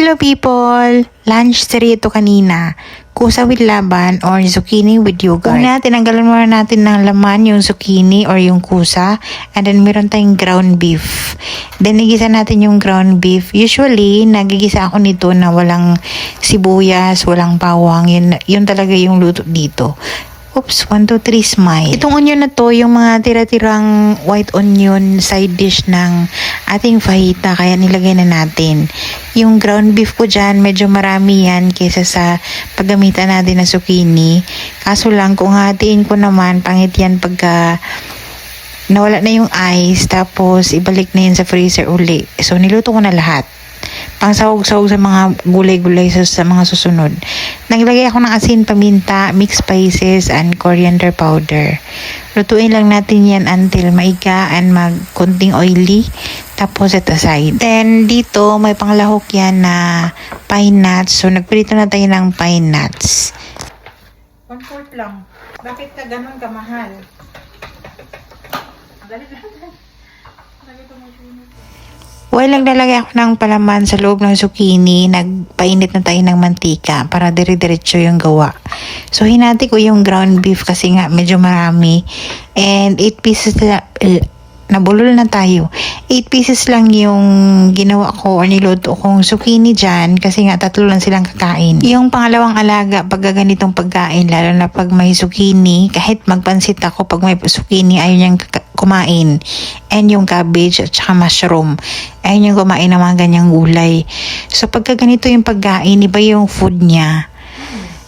Hello people! Lunch tray ito kanina. Kusa with laban or zucchini with yogurt. Una, tinanggalan muna natin ng laman yung zucchini or yung kusa. And then meron tayong ground beef. Then igisa natin yung ground beef. Usually, nagigisa ako nito na walang sibuyas, walang bawang. Yun talaga yung luto dito. Oops, 1, 2, 3, smile. Itong onion na to, yung mga tira-tirang white onion side dish ng ating fajita, kaya nilagay na natin. Yung ground beef ko dyan, medyo marami yan kaysa sa paggamitan natin ng zucchini. Kaso lang, kung hatiin ko naman, pangit yan pagka nawala na yung ice, tapos ibalik na yun sa freezer uli. So, niluto ko na lahat. Pangsahog-sahog sa mga gulay-gulay sa mga susunod. Naglagay ako ng asin, paminta, mixed spices, and coriander powder. Lutuin lang natin yan until maiga and konting oily. Tapos set aside. Then dito may panglahok yan na pine nuts. So nagprito na tayo ng pine nuts. 1/4 lang. Bakit ka ganun kamahal? While naglalagay ako ng palaman sa loob ng zucchini, nagpainit na tayo ng mantika para dire-diretso yung gawa. So, hinati ko yung ground beef kasi nga medyo marami. And 8 pieces nabulol na tayo. 8 pieces lang yung ginawa ko o niluto kong zucchini dyan kasi nga 3 lang silang kakain. Yung pangalawang alaga pag ganitong pagkain, lalo na pag may zucchini, kahit magpansit ako pag may zucchini, ayaw niyang kumain. And yung cabbage at saka mushroom, ayaw niyang kumain ng mga ganyang gulay. So pagka ganito yung pagkain, iba yung food niya.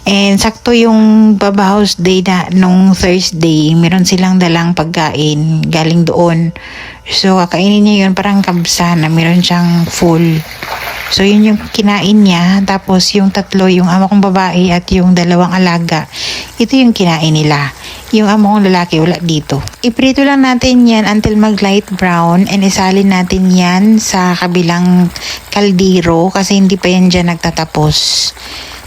And sakto yung Baba House Day na nung Thursday, meron silang dalang pagkain galing doon. So kakainin niya yun parang kabsa na meron siyang full. So yun yung kinain niya. Tapos yung 3, yung ama kong babae at yung 2 alaga, ito yung kinain nila. Yung ama kong lalaki wala dito. Iprito lang natin yan until mag light brown and isalin natin yan sa kabilang kaldero kasi hindi pa yan dyan nagtatapos.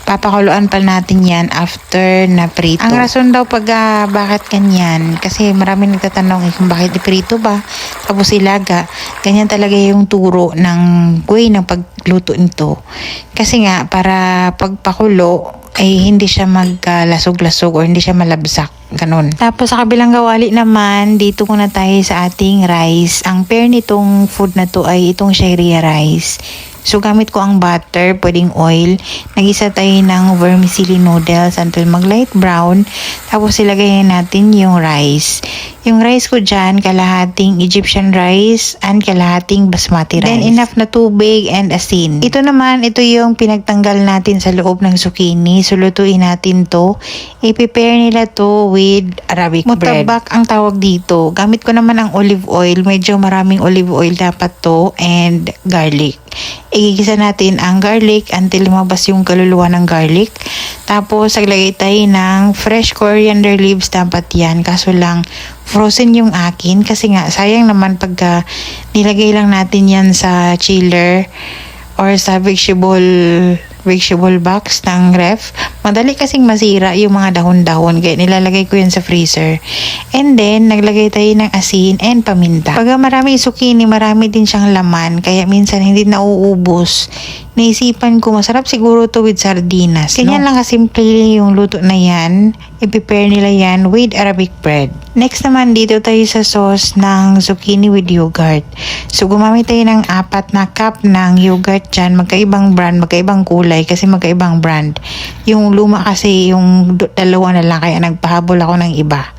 Papakuluan pa natin yan after na prito. Ang rason daw pag bakit ganyan, kasi marami nagtatanong kung bakit iprito ba, tapos ilaga. Ganyan talaga yung turo ng way ng pagluto nito. Kasi nga, para pagpakulo, ay hindi siya maglasog-lasog o hindi siya malabsak. Ganun. Tapos sa kabilang kawali naman, dito muna tayo sa ating rice. Ang pair nitong food na to ay itong sharia rice. So, gamit ko ang butter, pwedeng oil. Nag-isa tayo ng vermicelli noodles until mag-light brown. Tapos, ilagay natin yung rice. Yung rice ko dyan, kalahating Egyptian rice and kalahating basmati rice. Then, enough na tubig and asin. Ito naman, ito yung pinagtanggal natin sa loob ng zucchini. So, lutuin natin to. I-prepare nila to with Arabic bread. Mutabak ang tawag dito. Gamit ko naman ang olive oil. Medyo maraming olive oil dapat to and garlic. Igigisa natin ang garlic until lumabas yung kaluluwa ng garlic. Tapos, naglagay tayo ng fresh coriander leaves. Dapat yan. Kaso lang, frozen yung akin. Kasi nga, sayang naman pagka nilagay lang natin yan sa chiller or sa vegetable box ng ref. Madali kasing masira yung mga dahon-dahon. Kaya nilalagay ko yan sa freezer. And then, naglagay tayo ng asin and paminta. Pag marami zucchini, marami din siyang laman. Kaya minsan hindi nauubos. Naisipan ko, masarap siguro to with sardinas. Ganyan lang kasimple yung luto na yan. I-prepare nila yan with Arabic bread. Next naman, dito tayo sa sauce ng zucchini with yogurt. So, gumamit tayo ng 4 na cup ng yogurt dyan. Magkaibang brand, magkaibang kulay kasi magkaibang brand. Yung luma kasi yung 2 na lang kaya nagpahabol ako ng iba.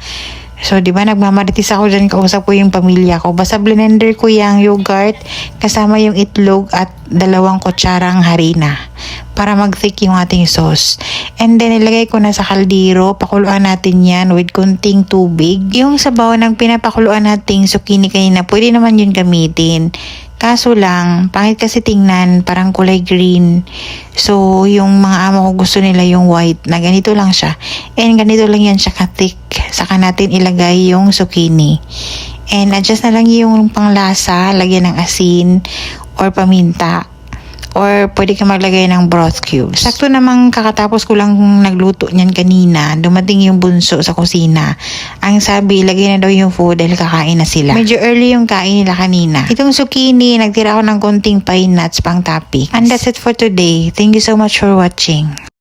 So, di ba, nagmamaritis ako dyan, kausap ko yung pamilya ko. Basta blender ko yung yogurt, kasama yung itlog at 2 kutsarang harina para mag-thick yung ating sauce. And then, ilagay ko na sa kaldero, pakuluan natin yan with kunting tubig. Yung sabaw ng pinapakuluan nating zucchini kanina, pwede naman yun gamitin. Kaso lang, pangit kasi tingnan, parang kulay green. So, yung mga amo ko gusto nila yung white na ganito lang siya. And ganito lang yan siya ka-thick. Saka natin ilagay yung zucchini. And adjust na lang yung panglasa, lagyan ng asin or paminta. or pwede ka maglagay ng broth cubes. Sakto namang kakatapos ko lang nagluto niyan kanina, dumating yung bunso sa kusina. Ang sabi, ilagay na daw yung food dahil kakain na sila. Medyo early yung kain nila kanina. Itong zucchini, nagtira ako ng konting pine nuts pang topping. And that's it for today. Thank you so much for watching.